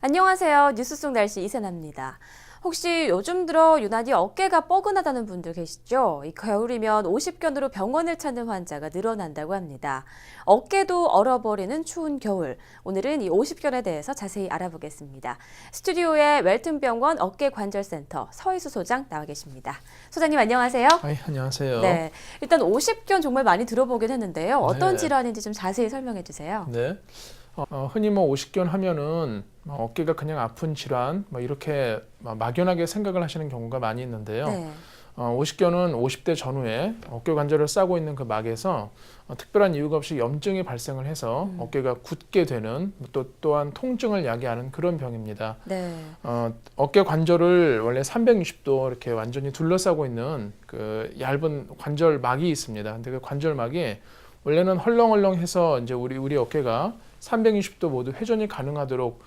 안녕하세요. 뉴스 속 날씨 이세나입니다. 혹시 요즘 들어 유난히 어깨가 뻐근하다는 분들 계시죠? 이 겨울이면 오십견으로 병원을 찾는 환자가 늘어난다고 합니다. 어깨도 얼어버리는 추운 겨울. 오늘은 이 오십견에 대해서 자세히 알아보겠습니다. 스튜디오에 웰튼병원 어깨관절센터 서희수 소장 나와 계십니다. 소장님 안녕하세요. 안녕하세요. 네, 일단 오십견 정말 많이 들어보긴 했는데요. 어떤 네. 질환인지 좀 자세히 설명해 주세요. 네. 흔히 오십견 하면은 어깨가 그냥 아픈 질환 이렇게 막연하게 생각을 하시는 경우가 많이 있는데요. 네. 오십견은 50대 전후에 어깨 관절을 싸고 있는 그 막에서 특별한 이유가 없이 염증이 발생을 해서 어깨가 굳게 되는 또한 통증을 야기하는 그런 병입니다. 네. 어깨 관절을 원래 360도 이렇게 완전히 둘러싸고 있는 그 얇은 관절막이 있습니다. 근데 그 관절막이 원래는 헐렁헐렁해서 이제 우리 어깨가 360도 모두 회전이 가능하도록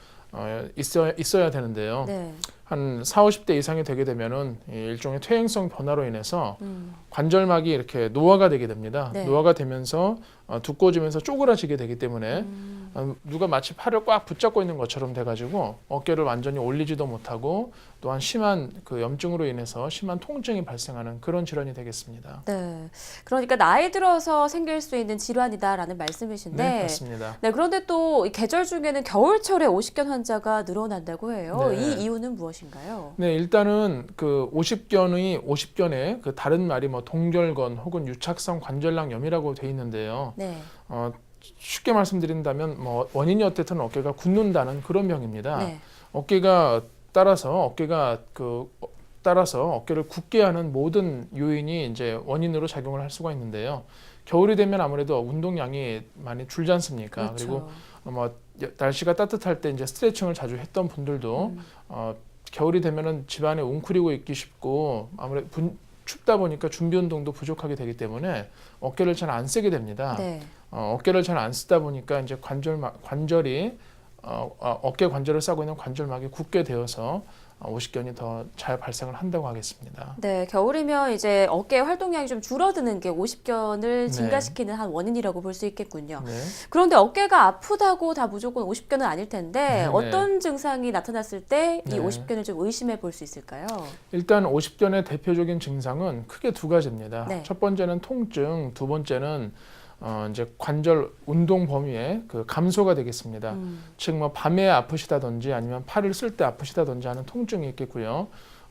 있어야 되는데요. 네. 한 40, 50대 이상이 되게 되면은 일종의 퇴행성 변화로 인해서 관절막이 이렇게 노화가 되게 됩니다. 네. 노화가 되면서 두꺼워지면서 쪼그라지게 되기 때문에 누가 마치 팔을 꽉 붙잡고 있는 것처럼 돼가지고 어깨를 완전히 올리지도 못하고 또한 심한 그 염증으로 인해서 심한 통증이 발생하는 그런 질환이 되겠습니다. 네, 그러니까 나이 들어서 생길 수 있는 질환이다라는 말씀이신데, 네, 맞습니다. 네, 그런데 또 이 계절 중에는 겨울철에 오십견 환자가 늘어난다고 해요. 네. 이 이유는 무엇인가요? 네, 일단은 그 오십견의 그 다른 말이 동결건 혹은 유착성 관절낭염이라고 돼 있는데요. 네, 쉽게 말씀드린다면 원인이 어쨌든 어깨가 굳는다는 그런 병입니다. 네, 어깨가 따라서 어깨를 굳게 하는 모든 요인이 이제 원인으로 작용을 할 수가 있는데요. 겨울이 되면 아무래도 운동량이 많이 줄지 않습니까? 그렇죠. 그리고 날씨가 따뜻할 때 이제 스트레칭을 자주 했던 분들도 겨울이 되면은 집안에 웅크리고 있기 쉽고 아무래도 춥다 보니까 준비 운동도 부족하게 되기 때문에 어깨를 잘 안 쓰게 됩니다. 네, 어깨를 잘 안 쓰다 보니까 이제 관절이 어깨 관절을 싸고 있는 관절막이 굳게 되어서 오십견이 더 잘 발생을 한다고 하겠습니다. 네, 겨울이면 이제 어깨 활동량이 좀 줄어드는 게 오십견을 네. 증가시키는 한 원인이라고 볼 수 있겠군요. 네. 그런데 어깨가 아프다고 다 무조건 오십견은 아닐 텐데 네. 어떤 증상이 나타났을 때 이 네. 오십견을 좀 의심해 볼 수 있을까요? 일단 오십견의 대표적인 증상은 크게 두 가지입니다. 네. 첫 번째는 통증, 두 번째는 이제 관절 운동 범위의 그 감소가 되겠습니다. 즉 밤에 아프시다든지 아니면 팔을 쓸 때 아프시다든지 하는 통증이 있겠고요.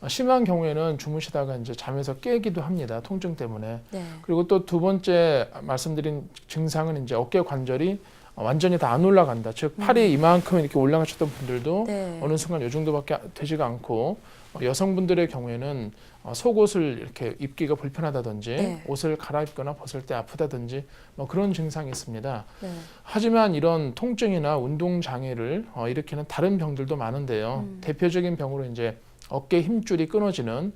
심한 경우에는 주무시다가 이제 잠에서 깨기도 합니다. 통증 때문에. 네. 그리고 또 두 번째 말씀드린 증상은 이제 어깨 관절이 완전히 다 안 올라간다. 즉 팔이 이만큼 이렇게 올라가셨던 분들도 네. 어느 순간 이 정도밖에 되지가 않고 여성분들의 경우에는 속옷을 이렇게 입기가 불편하다든지 네. 옷을 갈아입거나 벗을 때 아프다든지 그런 증상이 있습니다. 네. 하지만 이런 통증이나 운동 장애를 일으키는 다른 병들도 많은데요. 대표적인 병으로 이제 어깨 힘줄이 끊어지는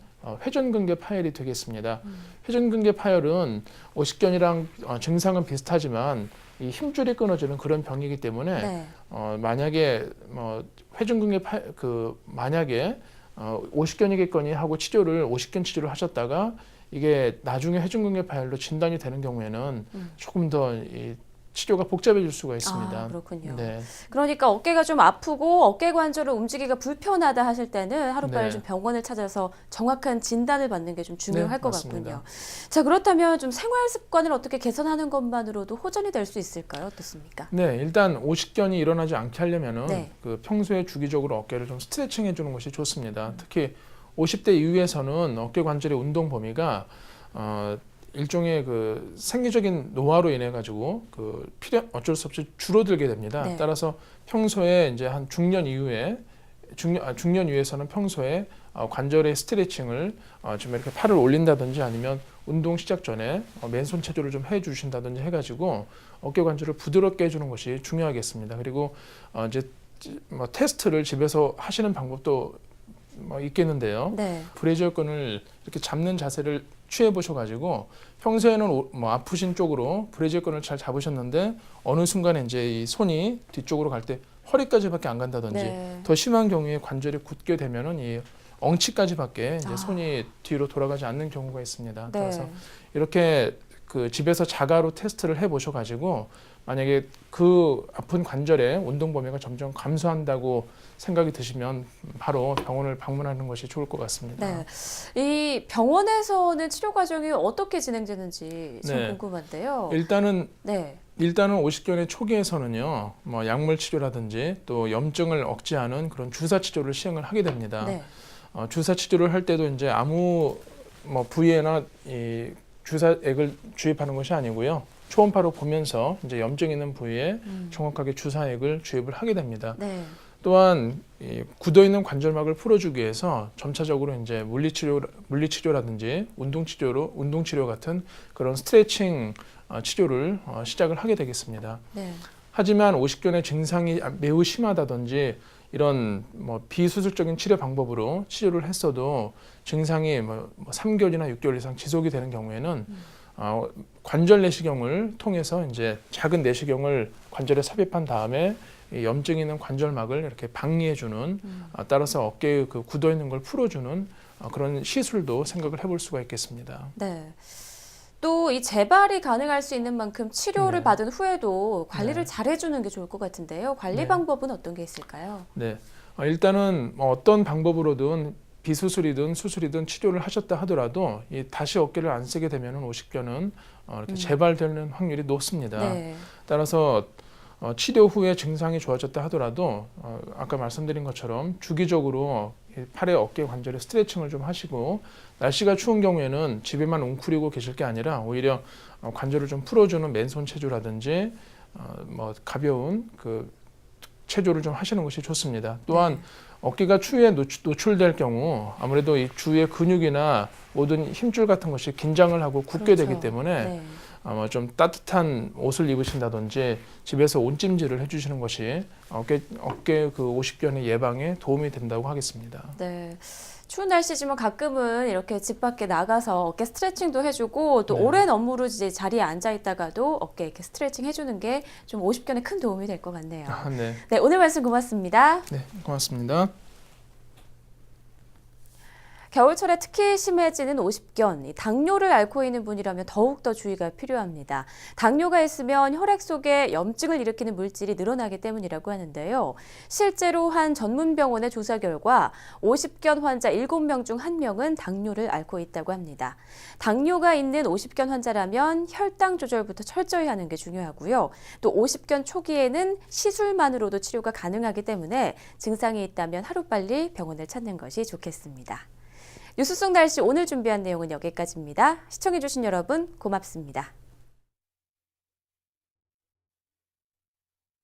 회전근개 파열이 되겠습니다. 회전근개 파열은 오십견이랑 증상은 비슷하지만 이 힘줄이 끊어지는 그런 병이기 때문에 네. 만약에 회전근개 만약에 오십견이겠거니 하고 오십견 치료를 하셨다가 이게 나중에 회전근개 파열로 진단이 되는 경우에는 조금 더 치료가 복잡해질 수가 있습니다. 아, 그렇군요. 네. 그러니까 어깨가 좀 아프고 어깨 관절을 움직이기가 불편하다 하실 때는 하루빨리 네. 좀 병원을 찾아서 정확한 진단을 받는 게 좀 중요할 네, 것 맞습니다. 같군요. 자, 그렇다면 좀 생활 습관을 어떻게 개선하는 것만으로도 호전이 될 수 있을까요? 어떻습니까? 네, 일단 오십견이 일어나지 않게 하려면은 네. 그 평소에 주기적으로 어깨를 좀 스트레칭 해주는 것이 좋습니다. 특히 50대 이후에서는 어깨 관절의 운동 범위가 일종의 그 생리적인 노화로 인해 가지고 어쩔 수 없이 줄어들게 됩니다. 네. 따라서 평소에 이제 한 중년 이후에서는 평소에 관절의 스트레칭을 좀 이렇게 팔을 올린다든지 아니면 운동 시작 전에 맨손 체조를 좀 해주신다든지 해가지고 어깨 관절을 부드럽게 해주는 것이 중요하겠습니다. 그리고 이제 테스트를 집에서 하시는 방법도 있겠는데요. 네. 브래지어건을 이렇게 잡는 자세를 취해 보셔가지고 평소에는 아프신 쪽으로 브래지어건을 잘 잡으셨는데 어느 순간에 이제 이 손이 뒤쪽으로 갈 때 허리까지밖에 안 간다든지 네. 더 심한 경우에 관절이 굳게 되면은 이 엉치까지밖에 이제 손이 뒤로 돌아가지 않는 경우가 있습니다. 네. 그래서 이렇게 그 집에서 자가로 테스트를 해보셔가지고 만약에 그 아픈 관절의 운동 범위가 점점 감소한다고 생각이 드시면 바로 병원을 방문하는 것이 좋을 것 같습니다. 네. 이 병원에서는 치료 과정이 어떻게 진행되는지 좀 네. 궁금한데요. 일단은 네. 50견의 초기에서는요, 뭐 약물 치료라든지 또 염증을 억제하는 그런 주사 치료를 시행을 하게 됩니다. 네. 주사 치료를 할 때도 이제 아무 뭐 부위에나 이 주사액을 주입하는 것이 아니고요. 초음파로 보면서 이제 염증 있는 부위에 정확하게 주사액을 주입을 하게 됩니다. 네. 또한 이 굳어 있는 관절막을 풀어주기 위해서 점차적으로 이제 물리치료라든지 운동치료 같은 그런 스트레칭 치료를 시작을 하게 되겠습니다. 네. 하지만 50견의 증상이 매우 심하다든지 이런 뭐 비수술적인 치료 방법으로 치료를 했어도 증상이 뭐 3개월이나 6개월 이상 지속이 되는 경우에는 관절 내시경을 통해서 이제 작은 내시경을 관절에 삽입한 다음에 이 염증 있는 관절막을 이렇게 방리해주는 따라서 어깨에 그 굳어 있는 걸 풀어주는 그런 시술도 생각을 해볼 수가 있겠습니다. 네. 또 이 재발이 가능할 수 있는 만큼 치료를 네. 받은 후에도 관리를 네. 잘 해주는 게 좋을 것 같은데요. 관리 네. 방법은 어떤 게 있을까요? 네, 일단은 뭐 어떤 방법으로든 비수술이든 수술이든 치료를 하셨다 하더라도 다시 어깨를 안 쓰게 되면은 50견은 이렇게 재발되는 확률이 높습니다. 네. 따라서 치료 후에 증상이 좋아졌다 하더라도 아까 말씀드린 것처럼 주기적으로 팔의 어깨 관절에 스트레칭을 좀 하시고 날씨가 추운 경우에는 집에만 웅크리고 계실 게 아니라 오히려 관절을 좀 풀어주는 맨손 체조라든지 뭐 가벼운 그 체조를 좀 하시는 것이 좋습니다. 또한 어깨가 추위에 노출될 경우 아무래도 이 주위의 근육이나 모든 힘줄 같은 것이 긴장을 하고 굳게 그렇죠. 되기 때문에 네. 아마 좀 따뜻한 옷을 입으신다든지 집에서 온찜질을 해주시는 것이 어깨 그 50견의 예방에 도움이 된다고 하겠습니다. 네. 추운 날씨지만 가끔은 이렇게 집 밖에 나가서 어깨 스트레칭도 해주고 또 네. 오랜 업무로 이제 자리에 앉아 있다가도 어깨 이렇게 스트레칭 해주는 게 좀 50견에 큰 도움이 될 것 같네요. 네. 네, 오늘 말씀 고맙습니다. 네, 고맙습니다. 겨울철에 특히 심해지는 50견, 이 당뇨를 앓고 있는 분이라면 더욱더 주의가 필요합니다. 당뇨가 있으면 혈액 속에 염증을 일으키는 물질이 늘어나기 때문이라고 하는데요. 실제로 한 전문 병원의 조사 결과 50견 환자 7명 중 1명은 당뇨를 앓고 있다고 합니다. 당뇨가 있는 50견 환자라면 혈당 조절부터 철저히 하는 게 중요하고요. 또 50견 초기에는 시술만으로도 치료가 가능하기 때문에 증상이 있다면 하루빨리 병원을 찾는 것이 좋겠습니다. 뉴스 속 날씨 오늘 준비한 내용은 여기까지입니다. 시청해주신 여러분 고맙습니다.